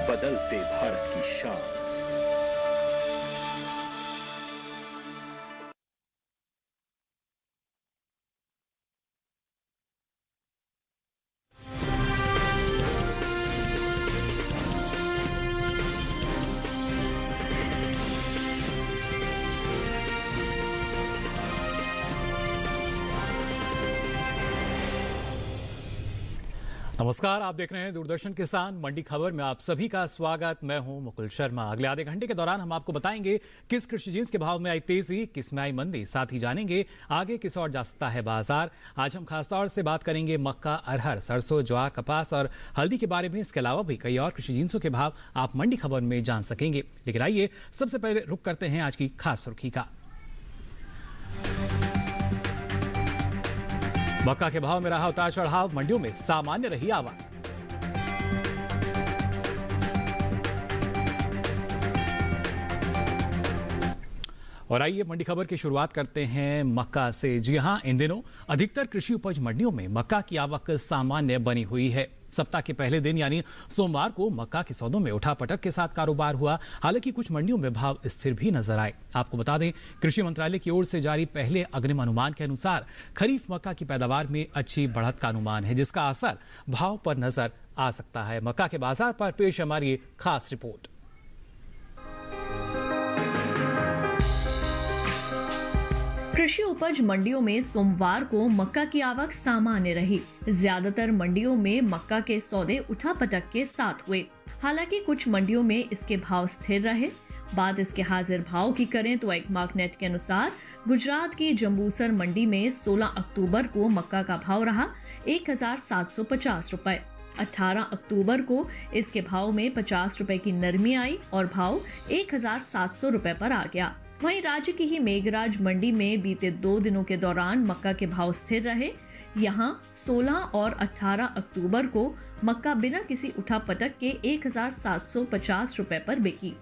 बदलते भारत की शान। नमस्कार, आप देख रहे हैं दूरदर्शन किसान मंडी खबर में आप सभी का स्वागत। मैं हूं मुकुल शर्मा। अगले आधे घंटे के दौरान हम आपको बताएंगे किस कृषि जिन्स के भाव में आई तेजी, किस में आई मंदी, साथ ही जानेंगे आगे किस ओर जा सकता है बाजार। आज हम खासतौर से बात करेंगे मक्का, अरहर, सरसों, ज्वार, कपास और हल्दी के बारे में। इसके अलावा भी कई और कृषि जिन्सों के भाव आप मंडी खबर में जान सकेंगे। लेकिन आइए सबसे पहले रुक करते हैं आज की खास सुर्खी का। मक्का के भाव में रहा उतार चढ़ाव, मंडियों में सामान्य रही आवक। और आइए मंडी खबर की शुरुआत करते हैं मक्का से। जी हां, इन दिनों अधिकतर कृषि उपज मंडियों में मक्का की आवक सामान्य बनी हुई है। सप्ताह के पहले दिन यानी सोमवार को मक्का के सौदों में उठापटक के साथ कारोबार हुआ। हालांकि कुछ मंडियों में भाव स्थिर भी नजर आए। आपको बता दें, कृषि मंत्रालय की ओर से जारी पहले अग्रिम अनुमान के अनुसार खरीफ मक्का की पैदावार में अच्छी बढ़त का अनुमान है, जिसका असर भाव पर नजर आ सकता है। मक्का के बाजार पर पेश हमारी खास रिपोर्ट। कृषि उपज मंडियों में सोमवार को मक्का की आवक सामान्य रही। ज्यादातर मंडियों में मक्का के सौदे उठापटक के साथ हुए। हालांकि कुछ मंडियों में इसके भाव स्थिर रहे। बात इसके हाजिर भाव की करें तो एक मार्कनेट के अनुसार गुजरात की जंबूसर मंडी में 16 अक्टूबर को मक्का का भाव रहा 1750 रुपए। 18 अक्टूबर को इसके भाव में 50 रुपए की नरमी आई और भाव 1700 रुपए पर आ गया। वहीं राज्य की ही मेघराज मंडी में बीते 2 दिनों के दौरान मक्का के भाव स्थिर रहे। यहां 16 और 18 अक्टूबर को मक्का बिना किसी उठापटक के 1750 रुपए पर बिकी।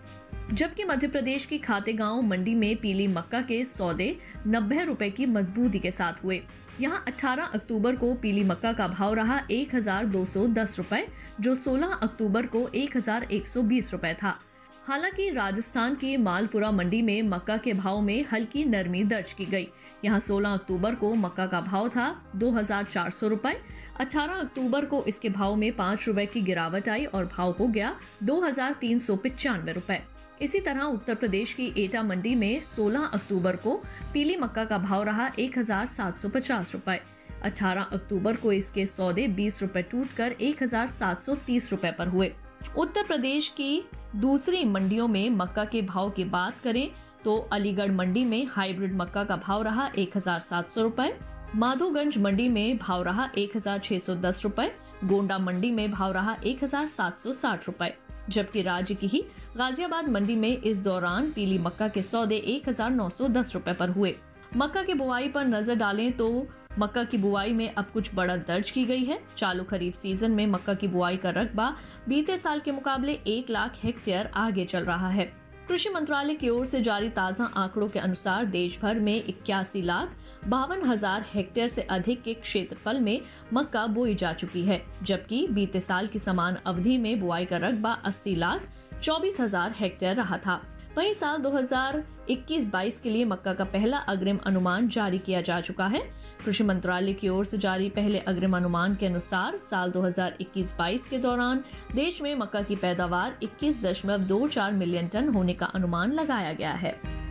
जबकि मध्य प्रदेश की खातेगांव मंडी में पीली मक्का के सौदे 90 रुपए की मजबूती के साथ हुए। यहां 18 अक्टूबर को पीली मक्का का भाव रहा 1210 रुपए, जो 16 अक्टूबर को 1120 रुपए था। हालांकि राजस्थान की मालपुरा मंडी में मक्का के भाव में हल्की नरमी दर्ज की गई। यहां 16 अक्टूबर को मक्का का भाव था 2400 रुपए। 18 अक्टूबर को इसके भाव में 5 रुपए की गिरावट आई और भाव हो गया 2395 रुपए। इसी तरह उत्तर प्रदेश की एटा मंडी में 16 अक्टूबर को पीली मक्का का भाव रहा 1750 रुपए। 18 अक्टूबर को इसके सौदे 20 रुपए टूटकर 1730 रुपए पर हुए। उत्तर प्रदेश की दूसरी मंडियों में मक्का के भाव की बात करें तो अलीगढ़ मंडी में हाइब्रिड मक्का का भाव रहा 1700 रुपए। माधोगंज मंडी में भाव रहा 1610 रुपए। गोंडा मंडी में भाव रहा 1760 रुपए। जबकि राज्य की ही गाजियाबाद मंडी में इस दौरान पीली मक्का के सौदे 1910 रुपए पर हुए। मक्का की बुआई पर नजर डालें तो मक्का की बुआई में अब कुछ बढ़त दर्ज की गई है। चालू खरीफ सीजन में मक्का की बुआई का रकबा बीते साल के मुकाबले 1 लाख हेक्टेयर आगे चल रहा है। कृषि मंत्रालय की ओर से जारी ताजा आंकड़ों के अनुसार देश भर में 81,52,000 हेक्टेयर से अधिक के क्षेत्रफल में मक्का बोई जा चुकी है, जबकि बीते साल की समान अवधि में बुआई का रकबा 80,24,000 हेक्टेयर रहा था। वहीं साल 2021-22 के लिए मक्का का पहला अग्रिम अनुमान जारी किया जा चुका है। कृषि मंत्रालय की ओर से जारी पहले अग्रिम अनुमान के अनुसार साल 2021-22 के दौरान देश में मक्का की पैदावार 21.24 मिलियन टन होने का अनुमान लगाया गया है।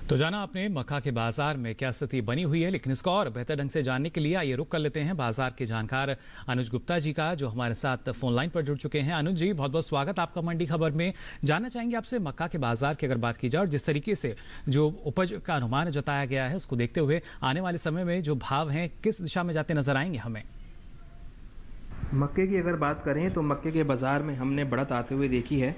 तो जाना आपने मक्का के बाजार में क्या स्थिति बनी हुई है, लेकिन इसको और बेहतर ढंग से जानने के लिए आइए रुक कर लेते हैं बाजार के जानकार अनुज गुप्ता जी का, जो हमारे साथ फोन लाइन पर जुड़ चुके हैं। अनुज जी, बहुत बहुत स्वागत आपका मंडी खबर में। जानना चाहेंगे आपसे मक्का के बाजार की अगर बात की जाए और जिस तरीके से जो उपज का अनुमान जताया गया है उसको देखते हुए आने वाले समय में जो भाव हैं किस दिशा में जाते नजर आएंगे हमें? मक्के की अगर बात करें तो मक्के के बाज़ार में हमने बढ़त आते हुए देखी है।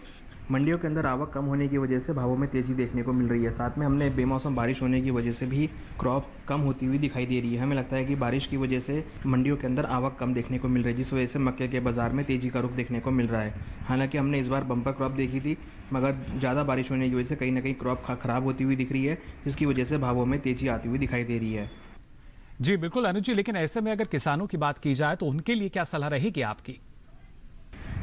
मंडियों के अंदर आवक कम होने की वजह से भावों में तेज़ी देखने को मिल रही है। साथ में हमने बेमौसम बारिश होने की वजह से भी क्रॉप कम होती हुई दिखाई दे रही है। हमें लगता है कि बारिश की वजह से मंडियों के अंदर आवक कम देखने को मिल रही है, जिस वजह से मक्के के बाज़ार में तेज़ी का रुख देखने को मिल रहा है। हालांकि हमने इस बार बम्पर क्रॉप देखी थी, मगर ज़्यादा बारिश होने की वजह से कहीं ना कहीं क्रॉप ख़राब होती हुई दिख रही है, जिसकी वजह से भावों में तेज़ी आती हुई दिखाई दे रही है। जी बिल्कुल अनुज जी, लेकिन ऐसे में अगर किसानों की बात की जाए तो उनके लिए क्या सलाह रहेगी आपकी?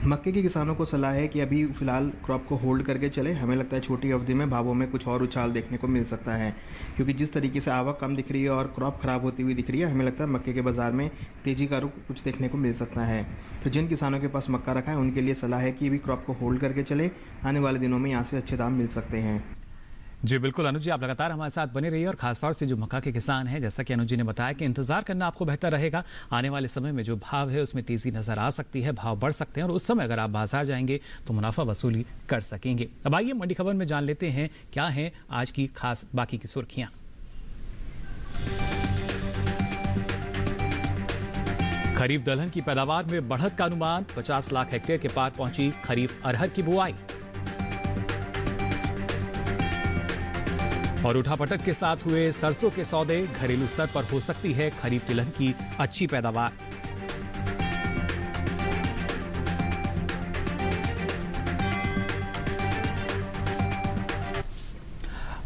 मक्के के किसानों को सलाह है कि अभी फ़िलहाल क्रॉप को होल्ड करके चले। हमें लगता है छोटी अवधि में भावों में कुछ और उछाल देखने को मिल सकता है, क्योंकि जिस तरीके से आवक कम दिख रही है और क्रॉप ख़राब होती हुई दिख रही है, हमें लगता है मक्के के बाज़ार में तेज़ी का रुख कुछ देखने को मिल सकता है। तो जिन किसानों के पास मक्का रखा है उनके लिए सलाह है कि अभी क्रॉप को होल्ड करके चले। आने वाले दिनों में यहाँ से अच्छे दाम मिल सकते हैं। जी बिल्कुल अनुज जी, आप लगातार हमारे साथ बने रहिए और खासतौर से जो मक्का के किसान हैं, जैसा कि अनुज जी ने बताया कि इंतजार करना आपको बेहतर रहेगा। आने वाले समय में जो भाव है उसमें तेजी नजर आ सकती है, भाव बढ़ सकते हैं और उस समय अगर आप बाजार जाएंगे तो मुनाफा वसूली कर सकेंगे। अब आइए मंडी खबर में जान लेते हैं क्या है आज की खास बाकी की सुर्खियां। खरीफ दलहन की पैदावार में बढ़त का अनुमान, 50 लाख हेक्टेयर के पार पहुंची खरीफ अरहर की बुआई। और उठापटक के साथ हुए सरसों के सौदे, घरेलू स्तर पर हो सकती है खरीफ तिलहन की अच्छी पैदावार।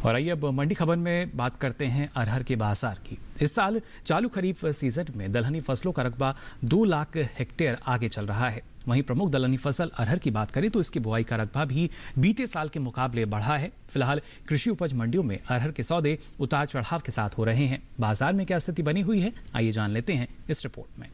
और आइए अब मंडी खबर में बात करते हैं अरहर के बाजार की। इस साल चालू खरीफ सीजन में दलहनी फसलों का रकबा 2 लाख हेक्टेयर आगे चल रहा है। वहीं प्रमुख दलहनी फसल अरहर की बात करें तो इसकी बुआई का रकबा भी बीते साल के मुकाबले बढ़ा है। फिलहाल कृषि उपज मंडियों में अरहर के सौदे उतार चढ़ाव के साथ हो रहे हैं। बाजार में क्या स्थिति बनी हुई है, आइए जान लेते हैं इस रिपोर्ट में।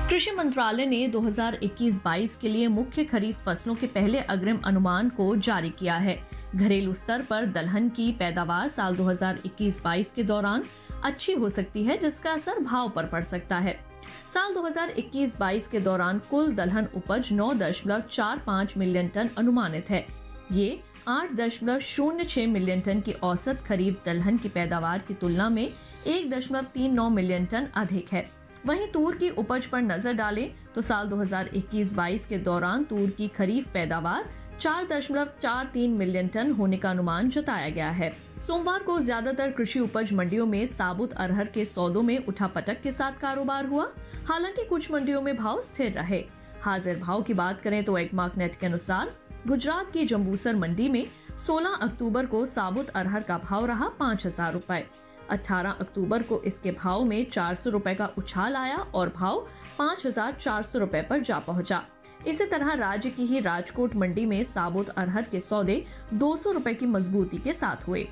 कृषि मंत्रालय ने 2021-22 के लिए मुख्य खरीफ फसलों के पहले अग्रिम अनुमान को जारी किया है। घरेलू स्तर पर दलहन की पैदावार साल 2021-22 के दौरान अच्छी हो सकती है, जिसका असर भाव पर पड़ सकता है। साल 2021-22 के दौरान कुल दलहन उपज 9.45 मिलियन टन अनुमानित है। ये 8.06 मिलियन टन की औसत खरीफ दलहन की पैदावार की तुलना में 1.39 मिलियन टन अधिक है। वहीं तूर की उपज पर नजर डालें तो साल 2021-22 के दौरान तूर की खरीफ पैदावार 4.43 मिलियन टन होने का अनुमान जताया गया है। सोमवार को ज्यादातर कृषि उपज मंडियों में साबुत अरहर के सौदों में उठापटक के साथ कारोबार हुआ। हालांकि कुछ मंडियों में भाव स्थिर रहे। हाजिर भाव की बात करें तो एगमार्क नेट के अनुसार गुजरात की जंबूसर मंडी में 16 अक्टूबर को साबुत अरहर का भाव रहा 5,000 रुपए। 18 अक्टूबर को इसके भाव में 400 रुपए का उछाल आया और भाव 5,400 रुपए पर जा पहुंचा। इसी तरह राज्य की ही राजकोट मंडी में साबुत अरहर के सौदे 200 रुपए की मजबूती के साथ हुए।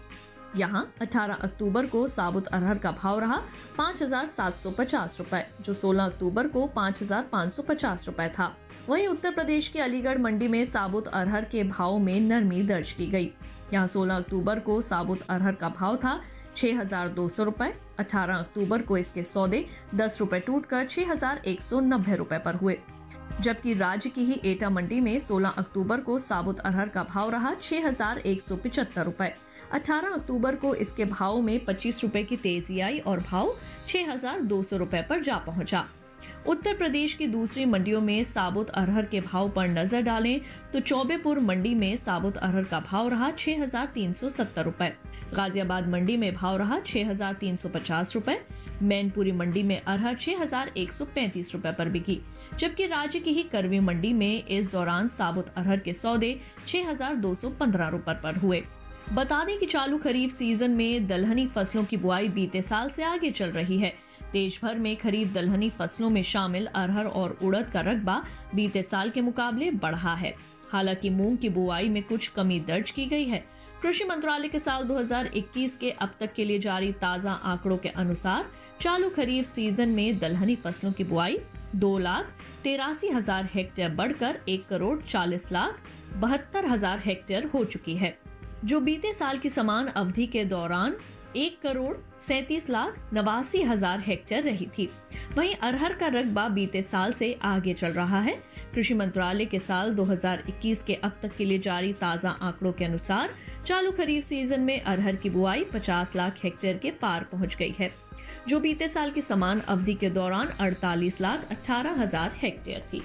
यहाँ 18 अक्टूबर को साबुत अरहर का भाव रहा 5,750 रुपए, जो 16 अक्टूबर को 5,550 रुपए था। वहीं उत्तर प्रदेश की अलीगढ़ मंडी में साबुत अरहर के भाव में नरमी दर्ज की गई। यहाँ 16 अक्टूबर को साबुत अरहर का भाव था 6,200 रुपए। 18 अक्टूबर को इसके सौदे 10 रुपए टूटकर 6,190 रुपए पर हुए। जबकि राज्य की ही एटा मंडी में 16 अक्टूबर को साबुत अरहर का भाव रहा 6,175 रुपए। 18 अक्टूबर को इसके भाव में 25 रुपए की तेजी आई और भाव 6,200 रुपए पर जा पहुंचा। उत्तर प्रदेश की दूसरी मंडियों में साबुत अरहर के भाव पर नजर डालें तो चौबेपुर मंडी में साबुत अरहर का भाव रहा 6,370 रुपए। गाजियाबाद मंडी में भाव रहा 6,350 रुपए। मैनपुरी मंडी में अरहर 6,135 रुपए पर बिकी। जबकि राज्य की ही करवी मंडी में इस दौरान साबुत अरहर के सौदे 6,215 रुपए पर हुए। बता दें कि चालू खरीफ सीजन में दलहनी फसलों की बुआई बीते साल से आगे चल रही है। देश भर में खरीफ दलहनी फसलों में शामिल अरहर और उड़द का रकबा बीते साल के मुकाबले बढ़ा है। हालांकि मूंग की बुआई में कुछ कमी दर्ज की गई है। कृषि मंत्रालय के साल 2021 के अब तक के लिए जारी ताजा आंकड़ों के अनुसार चालू खरीफ सीजन में दलहनी फसलों की बुआई 2,83,000 हेक्टेयर बढ़कर 1,40,72,000 हेक्टेयर हो चुकी है, जो बीते साल की समान अवधि के दौरान 1,37,89,000 हेक्टेयर रही थी। वहीं अरहर का रकबा बीते साल से आगे चल रहा है। कृषि मंत्रालय के साल 2021 के अब तक के लिए जारी ताजा आंकड़ों के अनुसार चालू खरीफ सीजन में अरहर की बुआई 50 लाख हेक्टेयर के पार पहुंच गई है, जो बीते साल की समान अवधि के दौरान 48,18,000 हेक्टेयर थी।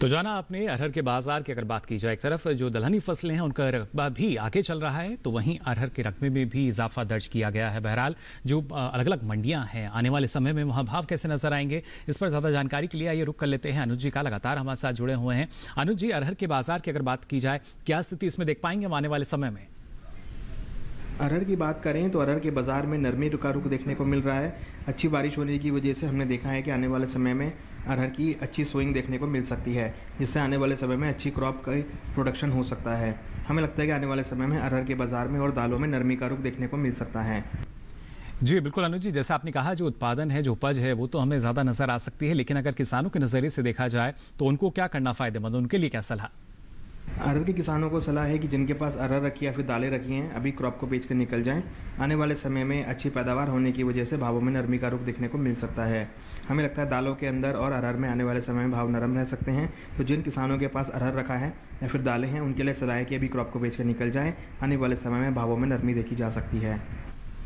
तो जाना आपने अरहर के बाजार की अगर बात की जाए, एक तरफ जो दलहनी फसलें हैं उनका रकबा भी आगे चल रहा है, तो वहीं अरहर के रकबे में भी इजाफा दर्ज किया गया है। बहरहाल जो अलग अलग मंडियां हैं, आने वाले समय में वहां भाव कैसे नजर आएंगे, इस पर ज्यादा जानकारी के लिए आइए रुक कर लेते हैं अनुज जी का। लगातार हमारे साथ जुड़े हुए हैं। अनुज जी, अरहर के बाजार की अगर बात की जाए, क्या स्थिति इसमें देख पाएंगे हम आने वाले समय में? अरहर की बात करें तो अरहर के बाज़ार में नरमी रुका रुक देखने को मिल रहा है। अच्छी बारिश होने की वजह से हमने देखा है कि आने वाले समय में अरहर की अच्छी सोइंग देखने को मिल सकती है, जिससे आने वाले समय में अच्छी क्रॉप का प्रोडक्शन हो सकता है। हमें लगता है कि आने वाले समय में अरहर के बाज़ार में और दालों में नरमी का रुख देखने को मिल सकता है। जी बिल्कुल अनुज जी, जैसा आपने कहा, जो उत्पादन है, जो उपज है, वो तो हमें ज़्यादा नज़र आ सकती है, लेकिन अगर किसानों के नज़रिए से देखा जाए तो उनको क्या करना फ़ायदेमंद, उनके लिए क्या सलाह? अरहर के किसानों को सलाह है कि जिनके पास अरहर रखी या फिर दालें रखी हैं, अभी क्रॉप को बेच कर निकल जाएं। आने वाले समय में अच्छी पैदावार होने की वजह से भावों में नरमी का रुख देखने को मिल सकता है। हमें लगता है दालों के अंदर और अरहर में आने वाले समय में भाव नरम रह सकते हैं। तो जिन किसानों के पास अरहर रखा है या फिर दालें हैं, उनके लिए सलाह है कि अभी क्रॉप को बेच कर निकल जाएँ। आने वाले समय में भावों में नरमी देखी जा सकती है।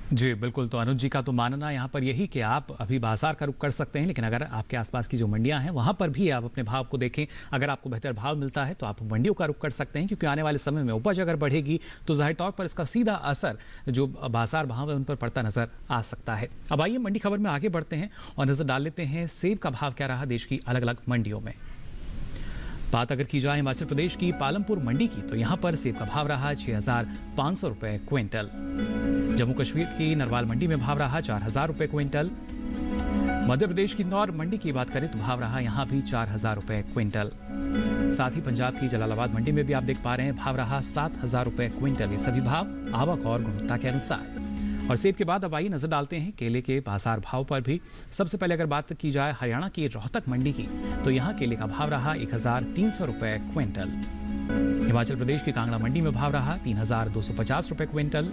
जी बिल्कुल, तो अनुज जी का तो मानना यहाँ पर यही कि आप अभी बाजार का रुख कर सकते हैं, लेकिन अगर आपके आसपास की जो मंडियां हैं वहाँ पर भी आप अपने भाव को देखें। अगर आपको बेहतर भाव मिलता है तो आप मंडियों का रुख कर सकते हैं, क्योंकि आने वाले समय में उपज अगर बढ़ेगी तो जाहिर तौर पर इसका सीधा असर जो बाजार भाव है उन पर पड़ता नजर आ सकता है। अब आइए मंडी खबर में आगे बढ़ते हैं और नजर डाल लेते हैं सेब का भाव क्या रहा देश की अलग अलग मंडियों में। बात अगर की जाए हिमाचल प्रदेश की पालमपुर मंडी की, तो यहाँ पर सेब का भाव रहा 6,500 रुपए क्विंटल। जम्मू कश्मीर की नरवाल मंडी में भाव रहा 4,000 रुपए क्विंटल। मध्य प्रदेश की इंदौर मंडी की बात करें तो भाव रहा यहाँ भी 4,000 रुपए क्विंटल। साथ ही पंजाब की जलालाबाद मंडी में भी आप देख पा रहे हैं भाव रहा 7,000 रुपए क्विंटल। ये सभी भाव आवक और गुणवत्ता के अनुसार। और सेब के बाद अब आइए नजर डालते हैं केले के बाजार भाव पर भी। सबसे पहले अगर बात की जाए हरियाणा की रोहतक मंडी की, तो यहाँ केले का भाव रहा 1,300 रुपए क्विंटल। हिमाचल प्रदेश की कांगड़ा मंडी में भाव रहा 3,250 रुपए क्विंटल।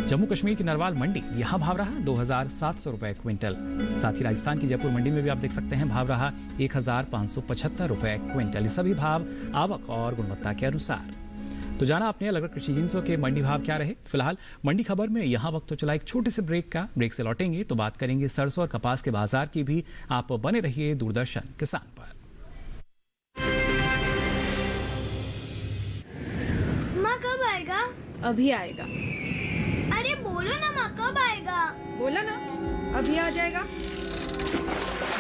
जम्मू कश्मीर की नरवाल मंडी, यहाँ भाव रहा 2,700 रुपए क्विंटल। साथ ही राजस्थान की जयपुर मंडी में भी आप देख सकते हैं भाव रहा 1,575 रुपए क्विंटल। ये सभी भाव आवक और गुणवत्ता के अनुसार। तो जाना आपने अलग अलग कृषि जिन्सों के मंडी भाव क्या रहे। फिलहाल मंडी खबर में यहाँ वक्त तो चला एक छोटे से ब्रेक का। ब्रेक से लौटेंगे तो बात करेंगे सरसों और कपास के बाजार की भी। आप बने रहिए दूरदर्शन किसान पर। माँ कब आएगा? अभी आएगा। अरे बोलो ना माँ, कब आएगा? बोला ना, अभी आ जाएगा।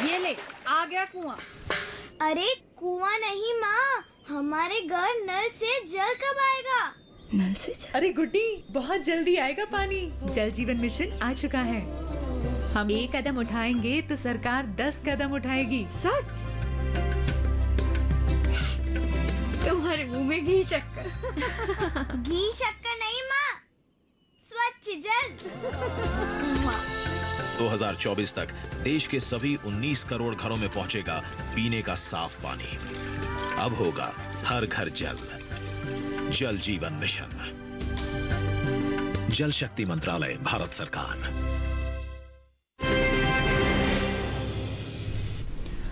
ये ले, आ गया कुआं। अरे कुआं नहीं माँ, हमारे घर नल से जल कब आएगा? नल से जल? अरे गुड्डी, बहुत जल्दी आएगा पानी। जल जीवन मिशन आ चुका है। हम 1 कदम उठाएंगे तो सरकार 10 कदम उठाएगी। सच? तुम्हारे मुंह में घी शक्कर। घी शक्कर नहीं माँ, स्वच्छ जल। 2024 तक देश के सभी 19 करोड़ घरों में पहुंचेगा पीने का साफ पानी। अब होगा हर घर जल। जल जीवन मिशन, जल शक्ति मंत्रालय, भारत सरकार।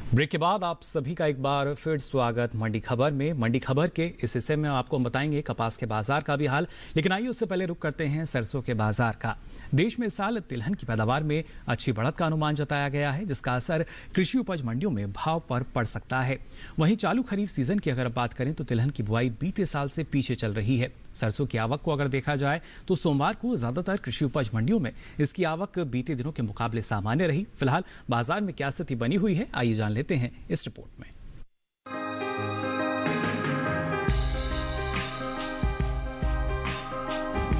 ब्रेक के बाद आप सभी का एक बार फिर स्वागत मंडी खबर में। मंडी खबर के इस हिस्से में आपको बताएंगे कपास के बाजार का भी हाल, लेकिन आइए उससे पहले रुक करते हैं सरसों के बाजार का। देश में इस साल तिलहन की पैदावार में अच्छी बढ़त का अनुमान जताया गया है, जिसका असर कृषि उपज मंडियों में भाव पर पड़ सकता है। वहीं चालू खरीफ सीजन की अगर बात करें तो तिलहन की बुआई बीते साल से पीछे चल रही है। सरसों की आवक को अगर देखा जाए तो सोमवार को ज्यादातर कृषि उपज मंडियों में इसकी आवक बीते दिनों के मुकाबले सामान्य रही। फिलहाल बाजार में क्या स्थिति बनी हुई है, आइए जान लेते हैं इस रिपोर्ट में।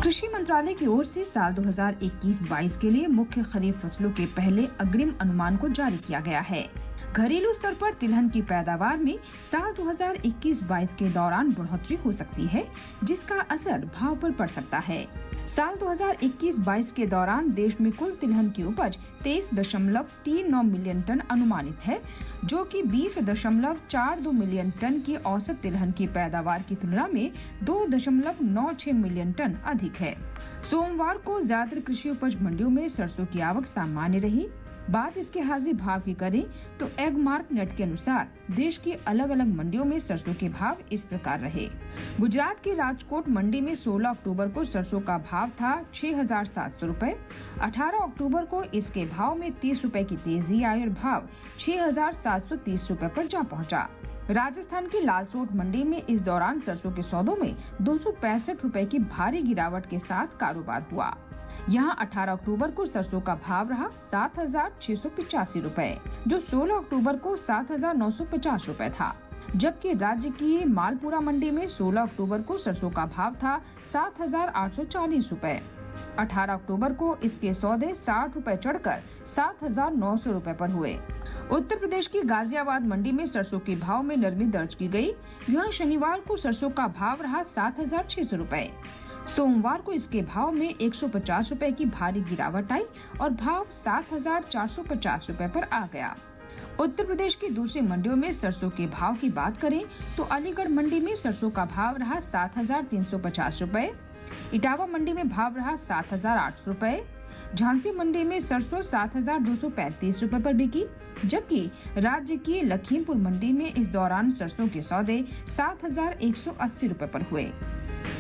कृषि मंत्रालय की ओर से साल 2021-22 के लिए मुख्य खरीफ फसलों के पहले अग्रिम अनुमान को जारी किया गया है। घरेलू स्तर पर तिलहन की पैदावार में साल 2021-22 के दौरान बढ़ोतरी हो सकती है, जिसका असर भाव पर पड़ सकता है। साल 2021-22 के दौरान देश में कुल तिलहन की उपज 23.39 मिलियन टन अनुमानित है, जो कि 20.42 मिलियन टन की औसत तिलहन की पैदावार की तुलना में 2.96 मिलियन टन अधिक है। सोमवार को ज्यादातर कृषि उपज मंडियों में सरसों की आवक सामान्य रही। बात इसके हाजिर भाव की करें तो एग मार्क नेट के अनुसार देश की अलग अलग मंडियों में सरसों के भाव इस प्रकार रहे। गुजरात की राजकोट मंडी में 16 अक्टूबर को सरसों का भाव था 6,700 रुपए। 18 अक्टूबर को इसके भाव में 30 रुपए की तेजी आई और भाव 6,730 रुपए पर जा पहुंचा। राजस्थान की लालसोट मंडी में इस दौरान सरसों के सौदों में 265 रुपए की भारी गिरावट के साथ कारोबार हुआ। यहां 18 अक्टूबर को सरसों का भाव रहा 7,685 रुपए, जो 16 अक्टूबर को 7,950 रुपए था। जबकि राज्य की मालपुरा मंडी में 16 अक्टूबर को सरसों का भाव था 7,840 रुपए। 18 अक्टूबर को इसके सौदे 60 रुपए चढ़कर 7,900 रुपए पर हुए। उत्तर प्रदेश की गाजियाबाद मंडी में सरसों के भाव में नरमी दर्ज की गई। यहाँ शनिवार को सरसों का भाव रहा 7,600 रुपए। सोमवार को इसके भाव में 150 रुपए की भारी गिरावट आई और भाव 7,450 रुपए पर आ गया। उत्तर प्रदेश की दूसरी मंडियों में सरसों के भाव की बात करें तो अलीगढ़ मंडी में सरसों का भाव रहा 7,350 रुपए। इटावा मंडी में भाव रहा 7,800 रुपए। झांसी मंडी में सरसों 7,235 रुपए पर बिकी, जबकि राज्य की लखीमपुर मंडी में इस दौरान सरसों के सौदे 7,180 रुपए पर हुए।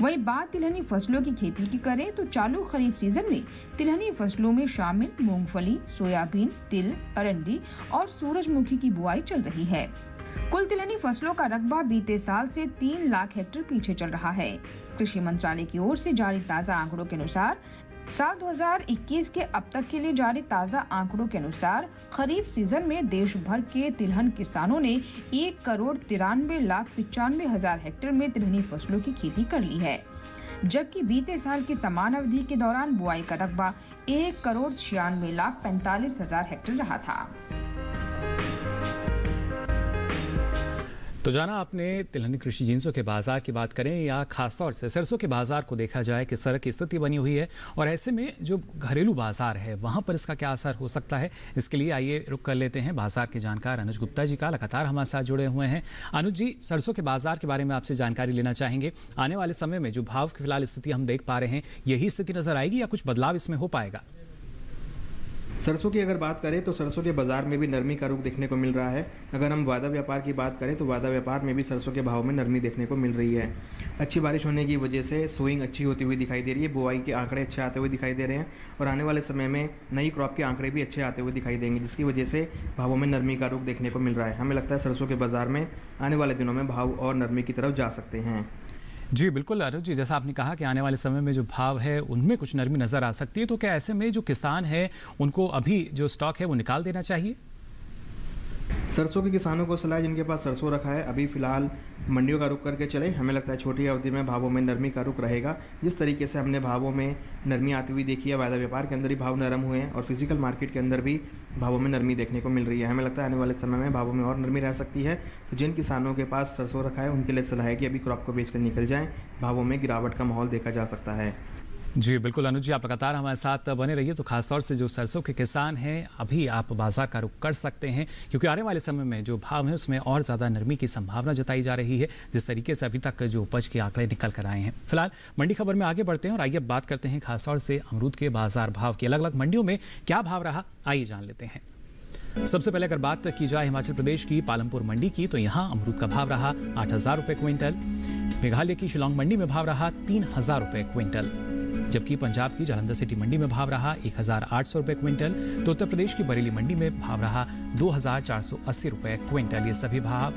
वहीं बात तिलहनी फसलों की खेती की करें तो चालू खरीफ सीजन में तिलहनी फसलों में शामिल मूंगफली, सोयाबीन, तिल, अरंडी और सूरजमुखी की बुआई चल रही है। कुल तिलहनी फसलों का रकबा बीते साल से 3 लाख हेक्टेयर पीछे चल रहा है। कृषि मंत्रालय की ओर से जारी ताज़ा आंकड़ों के अनुसार साल 2021 के अब तक के लिए जारी ताज़ा आंकड़ों के अनुसार खरीफ सीजन में देश भर के तिलहन किसानों ने 1,93,95,000 हेक्टेयर में तिलहनी फसलों की खेती कर ली है, जबकि बीते साल की समान अवधि के दौरान बुआई का रकबा 1,96,45,000 हेक्टेयर रहा था। तो जाना आपने तिलहनी कृषि जिंसों के बाजार की बात करें या खासतौर से सरसों के बाजार को देखा जाए किस तरह की स्थिति बनी हुई है और ऐसे में जो घरेलू बाजार है वहां पर इसका क्या असर हो सकता है, इसके लिए आइए रुक कर लेते हैं बाजार के जानकार अनुज गुप्ता जी का। लगातार हमारे साथ जुड़े हुए हैं। अनुज जी, सरसों के बाजार के बारे में आपसे जानकारी लेना चाहेंगे। आने वाले समय में जो भाव की फिलहाल स्थिति हम देख पा रहे हैं, यही स्थिति नजर आएगी या कुछ बदलाव इसमें हो पाएगा? सरसों की अगर बात करें तो सरसों के बाजार में भी नरमी का रुख देखने को मिल रहा है। अगर हम वादा व्यापार की बात करें तो वादा व्यापार में भी सरसों के भाव में नरमी देखने को मिल रही है। अच्छी बारिश होने की वजह से सोइंग अच्छी होती हुई दिखाई दे रही है, बुआई के आंकड़े अच्छे आते हुए दिखाई दे रहे हैं और आने वाले समय में नई क्रॉप के आंकड़े भी अच्छे आते हुए दिखाई देंगे, जिसकी वजह से भावों में नरमी का रुख देखने को मिल रहा है। हमें लगता है सरसों के बाजार में आने वाले दिनों में भाव और नरमी की तरफ जा सकते हैं। जी बिल्कुल अनुज जी, जैसा आपने कहा कि आने वाले समय में जो भाव है उनमें कुछ नरमी नजर आ सकती है, तो क्या ऐसे में जो किसान है उनको अभी जो स्टॉक है वो निकाल देना चाहिए? सरसों के किसानों को सलाह जिनके पास सरसों रखा है अभी फिलहाल मंडियों का रुख करके चले। हमें लगता है छोटी अवधि में भावों में नरमी का रुख रहेगा। जिस तरीके से हमने भावों में नरमी आती हुई देखी है, वायदा व्यापार के अंदर ही भाव नरम हुए हैं और फिजिकल मार्केट के अंदर भी भावों में नरमी देखने को मिल रही है। हमें लगता है आने वाले समय में भावों में और नरमी रह सकती है। तो जिन किसानों के पास सरसों रखा है उनके लिए सलाह है कि अभी क्रॉप को बेचकर निकल जाएं, भावों में गिरावट का माहौल देखा जा सकता है। जी बिल्कुल अनुज जी, आप लगातार हमारे साथ बने रहिए। तो खासतौर से जो सरसों के किसान हैं अभी आप बाजार का रुख कर सकते हैं, क्योंकि आने वाले समय में जो भाव है उसमें और ज़्यादा नरमी की संभावना जताई जा रही है, जिस तरीके से अभी तक जो उपज के आंकड़े निकल कर आए हैं। फिलहाल मंडी खबर में आगे बढ़ते हैं और आइए बात करते हैं खासतौर से अमरूद के बाजार भाव की। अलग अलग मंडियों में क्या भाव रहा, आइए जान लेते हैं। सबसे पहले अगर बात की जाए हिमाचल प्रदेश की पालमपुर मंडी की, तो यहाँ अमरूद का भाव रहा 8,000 रुपये क्विंटल। मेघालय की शिलोंग मंडी में भाव रहा 3,000 रुपये क्विंटल, जबकि पंजाब की जालंधर सिटी मंडी में भाव रहा 1,800 रुपये क्विंटल। तो उत्तर प्रदेश की बरेली मंडी में भाव रहा 2,480 रुपये क्विंटल। ये सभी भाव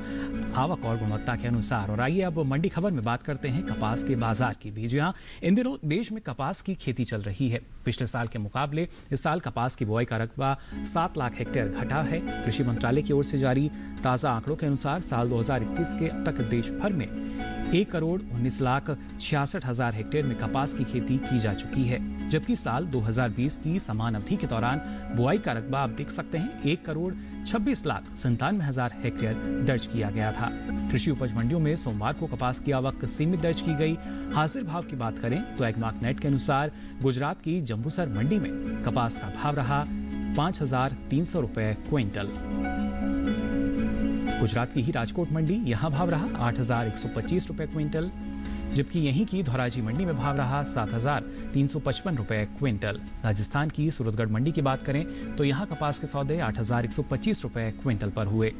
आवक और गुणवत्ता के अनुसार। और आइए अब मंडी खबर में बात करते हैं कपास के बाजार की भी। जी हाँ, इन दिनों देश में कपास की खेती चल रही है। पिछले साल के मुकाबले इस साल कपास की बुआई का रकबा 7 लाख हेक्टेयर घटा है। कृषि मंत्रालय की ओर से जारी ताज़ा आंकड़ों के अनुसार साल 2021 के अब तक देश भर में 1,19,66,000 हेक्टेयर में कपास की खेती की जा चुकी है, जबकि साल 2020 की समान अवधि के दौरान बुआई का रकबा आप देख सकते हैं 1,26,97,000 हेक्टेयर दर्ज किया गया था। कृषि उपज मंडियों में सोमवार को कपास की आवक सीमित दर्ज की गई। हाजिर भाव की बात करें तो एग्मार्क नेट के अनुसार गुजरात की जंबूसर मंडी में कपास का भाव रहा 5,300 रुपये क्विंटल। गुजरात की ही राजकोट मंडी, यहाँ भाव रहा 8,125 रुपये क्विंटल, जबकि यहीं की धौराजी मंडी में भाव रहा 7,355 रुपये क्विंटल। राजस्थान की सूरतगढ़ मंडी की बात करें तो यहाँ कपास के सौदे 8,125 रुपये क्विंटल पर हुए।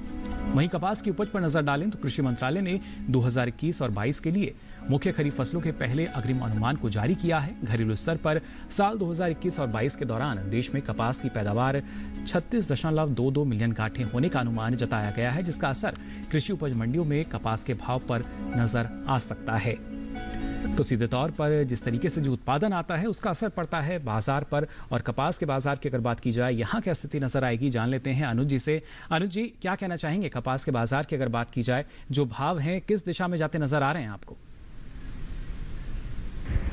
वहीं कपास की उपज पर नजर डालें तो कृषि मंत्रालय ने 2021 और 22 के लिए मुख्य खरीफ फसलों के पहले अग्रिम अनुमान को जारी किया है। घरेलू स्तर पर साल 2021 और 22 के दौरान देश में कपास की पैदावार 36.22 मिलियन गांठें होने का अनुमान जताया गया है, जिसका असर कृषि उपज मंडियों में कपास के भाव पर नजर आ सकता है। तो सीधे तौर पर जिस तरीके से जो उत्पादन आता है उसका असर पड़ता है बाजार पर। और कपास के बाजार की अगर बात की जाए, यहाँ क्या स्थिति नजर आएगी, जान लेते हैं अनुज जी से। अनुज जी, क्या कहना चाहेंगे कपास के बाजार की अगर बात की जाए, जो भाव हैं किस दिशा में जाते नजर आ रहे हैं आपको?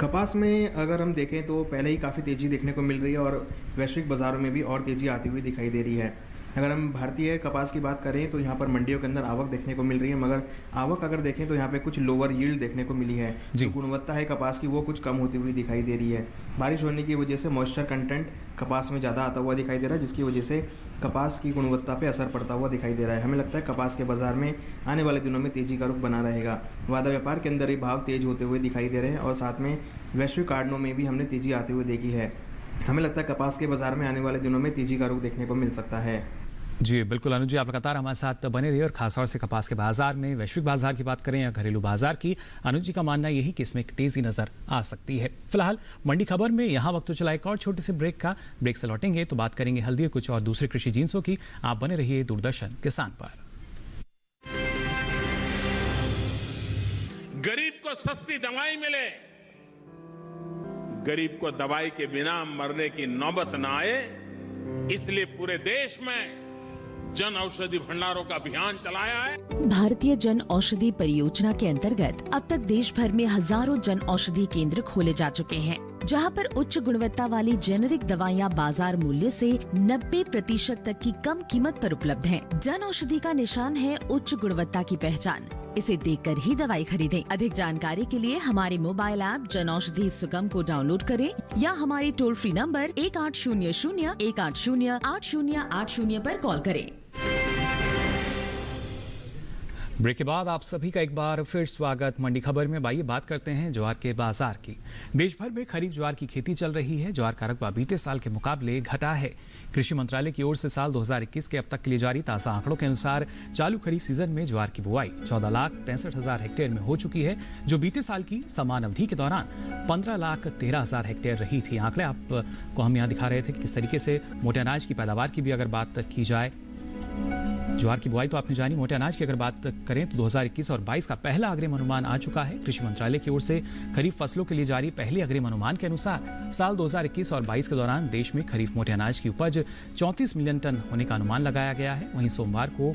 कपास में अगर हम देखें तो पहले ही काफ़ी तेज़ी देखने को मिल रही है और वैश्विक बाज़ारों में भी और तेज़ी आती हुई दिखाई दे रही है। अगर हम भारतीय कपास की बात करें तो यहाँ पर मंडियों के अंदर आवक देखने को मिल रही है, मगर आवक अगर देखें तो यहाँ पे कुछ लोअर यील्ड देखने को मिली है। जो गुणवत्ता है कपास की वो कुछ कम होती हुई दिखाई दे रही है। बारिश होने की वजह से मॉइस्चर कंटेंट कपास में ज़्यादा आता हुआ दिखाई दे रहा है, जिसकी वजह से कपास की गुणवत्ता पे असर पड़ता हुआ दिखाई दे रहा है। हमें लगता है कपास के बाजार में आने वाले दिनों में तेज़ी का रुख बना रहेगा। वादा व्यापार के अंदर ही भाव तेज होते हुए दिखाई दे रहे हैं और साथ में वैश्विक कारणों में भी हमने तेज़ी आते हुए देखी है। हमें लगता है कपास के बाजार में आने वाले दिनों में तेज़ी का रुख देखने को मिल सकता है। जी बिल्कुल अनुज जी, आप लगातार हमारे साथ बने रहिए और खासतौर से कपास के बाजार में वैश्विक बाजार की बात करें या घरेलू बाजार की, अनुज जी का मानना यही कि इसमें तेजी नजर आ सकती है। फिलहाल मंडी खबर में यहाँ वक्त तो चला एक और छोटे से ब्रेक का। ब्रेक से लौटेंगे तो बात करेंगे हल्दी और कुछ और दूसरे कृषि जिन्सों की। आप बने रहिए दूरदर्शन किसान पर। गरीब को सस्ती दवाई मिले, गरीब को दवाई के बिना मरने की नौबत न आए, इसलिए पूरे देश में जन औषधि भंडारों का अभियान चलाया है। भारतीय जन औषधि परियोजना के अंतर्गत अब तक देश भर में हजारों जन औषधि केंद्र खोले जा चुके हैं, जहां पर उच्च गुणवत्ता वाली जेनेरिक दवाइयां बाजार मूल्य से 90% तक की कम कीमत पर उपलब्ध हैं। जन औषधि का निशान है उच्च गुणवत्ता की पहचान। इसे देखकर ही दवाई खरीदें। अधिक जानकारी के लिए हमारे मोबाइल ऐप जन औषधि सुगम को डाउनलोड करें या हमारे टोल फ्री नंबर 1800-180-8080 पर कॉल करें। ब्रेक के बाद आप सभी का एक बार फिर स्वागत। मंडी खबर में आइए बात करते हैं ज्वार के बाजार की। देश भर में खरीफ ज्वार की खेती चल रही है। ज्वार का रकबा बीते साल के मुकाबले घटा है। कृषि मंत्रालय की ओर से साल 2021 के अब तक के लिए जारी ताज़ा आंकड़ों के अनुसार चालू खरीफ सीजन में ज्वार की बुआई 14,65,000 हेक्टेयर में हो चुकी है, जो बीते साल की समान अवधि के दौरान 15,13,000 हेक्टेयर रही थी। आंकड़े आपको हम यहाँ दिखा रहे थे कि किस तरीके से मोटे अनाज की पैदावार की भी अगर बात की जाए, ज्वार की बुआई तो आपने जानी, मोटे अनाज की अगर बात करें तो 2021 और 22 का पहला अग्रिम अनुमान आ चुका है। कृषि मंत्रालय की ओर से खरीफ फसलों के लिए जारी पहले अग्रिम अनुमान के अनुसार साल 2021 और 22 के दौरान देश में खरीफ मोटे अनाज की उपज 34 मिलियन टन होने का अनुमान लगाया गया है। वहीं सोमवार को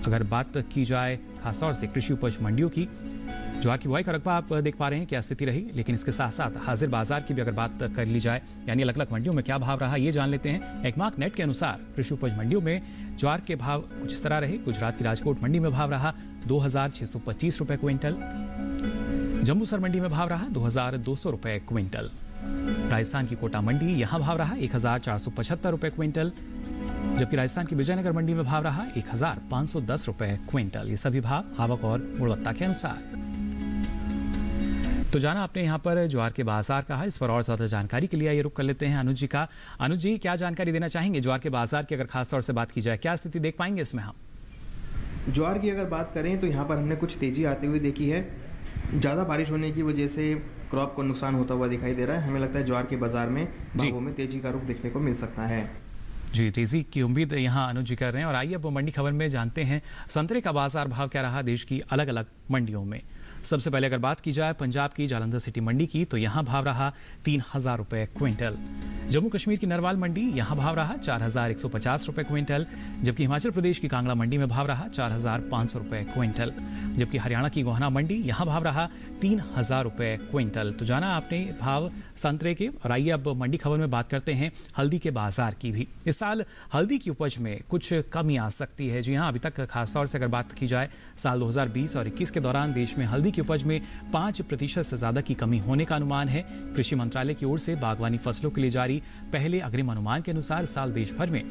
अगर बात की जाए खासतौर से कृषि उपज मंडियों की, ज्वार की बुआई का रकबा आप देख पा रहे हैं क्या स्थिति रही, लेकिन इसके साथ साथ हाजिर बाजार की भी अगर बात कर ली जाए, यानी अलग अलग मंडियों में क्या भाव रहा ये जान लेते हैं। एकमार्क नेट के अनुसार कृषि उपज मंडियों में ज्वार के भाव कुछ इस तरह रहे। गुजरात की राजकोट मंडी में भाव रहा 2,625 रुपए क्विंटल, जम्मूसर मंडी में भाव रहा 2,200 रुपए क्विंटल, राजस्थान की कोटा मंडी यहाँ भाव रहा 1,475 रुपए क्विंटल, जबकि राजस्थान की विजयनगर मंडी में भाव रहा 1,510 रुपए क्विंटल। ये सभी भाव आवक और गुणवत्ता के अनुसार। तो जाना आपने यहाँ पर ज्वार के बाजार का है। इस पर और ज्यादा जानकारी के लिए ये रुक कर लेते हैं अनुज जी का। अनुज जी, क्या जानकारी देना चाहेंगे ज्वार के बाजार की अगर खास तौर से बात की जाए, क्या स्थिति देख पाएंगे इसमें हम? ज्वार की अगर बात करें तो यहाँ पर हमने कुछ तेजी आती हुई देखी है। ज़्यादा बारिश होने की वजह से क्रॉप को नुकसान होता हुआ दिखाई दे रहा है। हमें लगता है ज्वार के बाजार में भावों में तेजी का रुख देखने को मिल सकता है। जी, तेजी की उम्मीद यहाँ अनुज जी कर रहे हैं। और आइए अब मंडी खबर में जानते हैं संतरे का बाजार भाव क्या रहा देश की अलग अलग मंडियों में। सबसे पहले अगर बात की जाए पंजाब की जालंधर सिटी मंडी की, तो यहाँ भाव रहा 3,000 रुपए क्विंटल। जम्मू कश्मीर की नरवाल मंडी यहाँ भाव रहा 4,150 रुपए क्विंटल, जबकि हिमाचल प्रदेश की कांगड़ा मंडी में भाव रहा 4,500 रुपए क्विंटल, जबकि हरियाणा की गोहाना मंडी यहाँ भाव रहा 3,000 रुपए क्विंटल। तो जाना आपने भाव संतरे के। और आइए अब मंडी खबर में बात करते हैं हल्दी के बाजार की भी। इस साल हल्दी की उपज में कुछ कमी आ सकती है। जी हाँ, अभी तक खासतौर से अगर बात की जाए साल 2020 और 21 के दौरान देश में हल्दी की उपज में 5% से ज्यादा की कमी होने का अनुमान है। कृषि मंत्रालय की ओर से बागवानी फसलों के लिए जारी पहले अग्रिम अनुमान के अनुसार साल देश भर में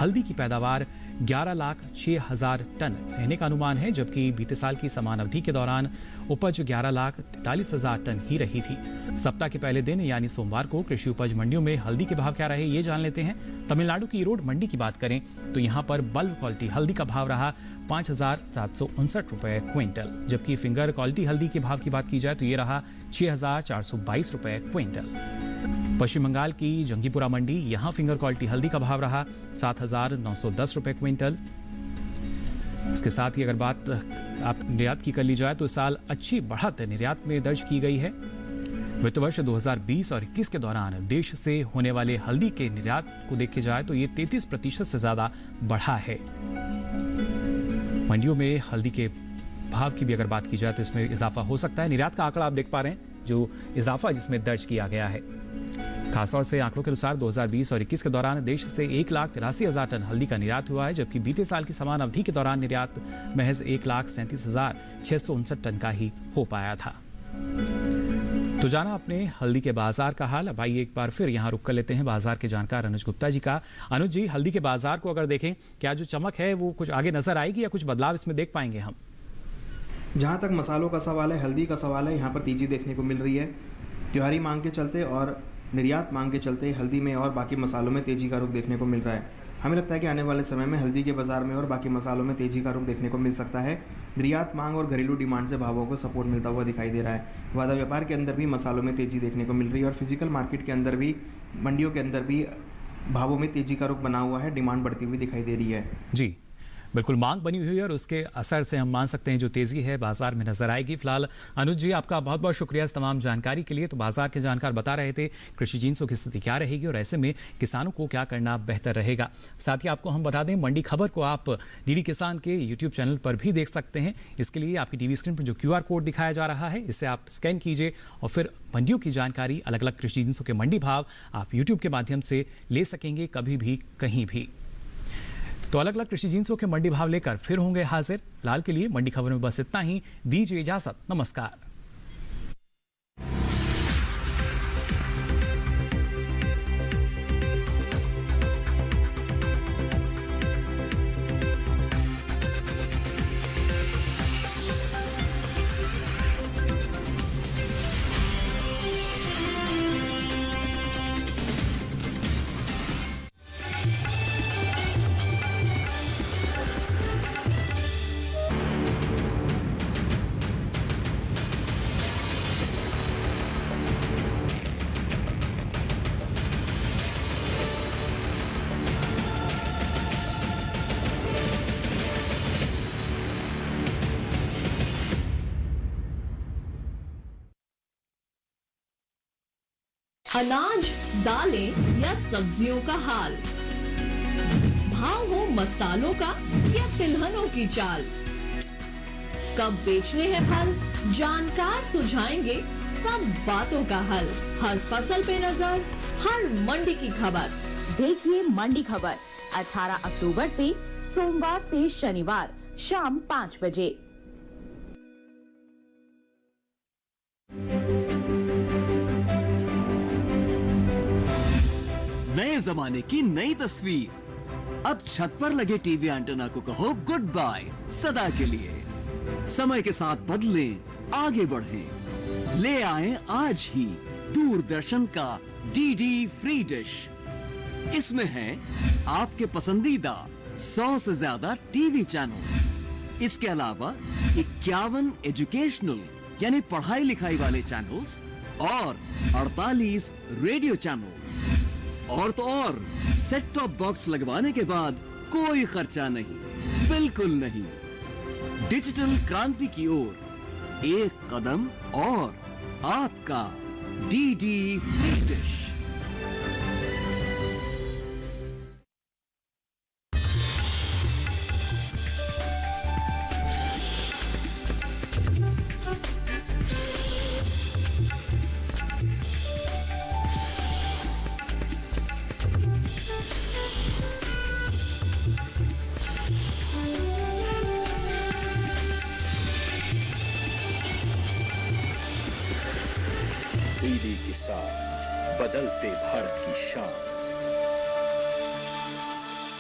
हल्दी की पैदावार 11,06,000 टन रहने का अनुमान है, जबकि बीते साल की समान अवधि के दौरान उपज 11,43,000 टन ही रही थी। सप्ताह के पहले दिन यानी सोमवार को कृषि उपज मंडियों में हल्दी के भाव क्या रहे, ये जान लेते हैं। तमिलनाडु की ईरोड मंडी की बात करें तो यहाँ पर बल्ब क्वालिटी हल्दी का भाव रहा 5,759 रुपए क्विंटल, जबकि फिंगर क्वालिटी हल्दी के भाव की बात की जाए तो ये रहा 6,422 रुपए क्विंटल। पश्चिम बंगाल की जंगीपुरा मंडी, यहाँ फिंगर क्वालिटी हल्दी का भाव रहा 7,910 रुपए क्विंटल। इसके साथ ही अगर बात आप निर्यात की कर ली जाए तो इस साल अच्छी बढ़त निर्यात में दर्ज की गई है। वित्त वर्ष 2020 और 21 के दौरान देश से होने वाले हल्दी के निर्यात को देखे जाए तो ये 33% से ज्यादा बढ़ा है। मंडियों में हल्दी के भाव की भी अगर बात की जाए तो इसमें इजाफा हो सकता है। निर्यात का आंकड़ा आप देख पा रहे हैं, जो इजाफा जिसमें दर्ज किया गया है। खासतौर से आंकड़ों के अनुसार 2020 और 21 के दौरान देश से 1,83,000 टन हल्दी का निर्यात हुआ है, जबकि बीते साल की समान अवधि के दौरान निर्यात महज 1,37,659 टन का ही हो पाया था। तो जाना अपने हल्दी के बाजार का हाल। अब आइए एक बार फिर यहाँ रुक कर लेते हैं बाजार के जानकार अनुज गुप्ता जी का। अनुज जी, हल्दी के बाजार को अगर देखें, क्या जो चमक है वो कुछ आगे नजर आएगी या कुछ बदलाव इसमें देख पाएंगे हम? जहाँ तक मसालों का सवाल है, हल्दी का सवाल है, यहाँ पर तेजी देखने को मिल रही है। त्योहारी मांग के चलते और निर्यात मांग के चलते हल्दी में और बाकी मसालों में तेजी का रुख देखने को मिल रहा है। हमें लगता है कि आने वाले समय में हल्दी के बाजार में और बाकी मसालों में तेजी का रुख देखने को मिल सकता है। निर्यात मांग और घरेलू डिमांड से भावों को सपोर्ट मिलता हुआ दिखाई दे रहा है। वादा व्यापार के अंदर भी मसालों में तेजी देखने को मिल रही है और फिजिकल मार्केट के अंदर भी, मंडियों के अंदर भी भावों में तेजी का रुख बना हुआ है, डिमांड बढ़ती हुई दिखाई दे रही है। जी बिल्कुल, मांग बनी हुई है और उसके असर से हम मान सकते हैं जो तेजी है बाजार में नजर आएगी। फिलहाल अनुज जी, आपका बहुत बहुत शुक्रिया इस तमाम जानकारी के लिए। तो बाजार के जानकार बता रहे थे कृषि जिन्सों की स्थिति क्या रहेगी और ऐसे में किसानों को क्या करना बेहतर रहेगा। साथ ही आपको हम बता दें, मंडी खबर को आप डीडी किसान के यूट्यूब चैनल पर भी देख सकते हैं। इसके लिए आपकी टीवी स्क्रीन पर जो QR कोड दिखाया जा रहा है, इसे आप स्कैन कीजिए और फिर मंडियों की जानकारी, अलग अलग कृषि जिन्सों के मंडी भाव आप यूट्यूब के माध्यम से ले सकेंगे, कभी भी कहीं भी। तो अलग अलग कृषि जिन्सों के मंडी भाव लेकर फिर होंगे हाजिर। लाल के लिए मंडी खबर में बस इतना ही। दीजिए इजाजत, नमस्कार। अनाज, दालें या सब्जियों का हाल, भाव हो मसालों का या तिलहनों की चाल, कब बेचने हैं फल, जानकार सुझाएंगे सब बातों का हल। हर फसल पे नजर, हर मंडी की खबर। देखिए मंडी खबर 18 अक्टूबर से सोमवार से शनिवार शाम 5 बजे। नए जमाने की नई तस्वीर। अब छत पर लगे टीवी एंटेना को कहो गुड बाय सदा के लिए। समय के साथ बदलें, आगे बढ़ें। ले आए आज ही दूरदर्शन का डीडी फ्री डिश। इसमें है आपके पसंदीदा 100 से ज्यादा टीवी चैनल्स। इसके अलावा 51 एजुकेशनल यानी पढ़ाई लिखाई वाले चैनल्स और 48 रेडियो चैनल्स। और तो और सेट टॉप बॉक्स लगवाने के बाद कोई खर्चा नहीं, बिल्कुल नहीं। डिजिटल क्रांति की ओर एक कदम और आपका डीडी फ्री डिश। डीडी किसान, बदलते भारत की शान।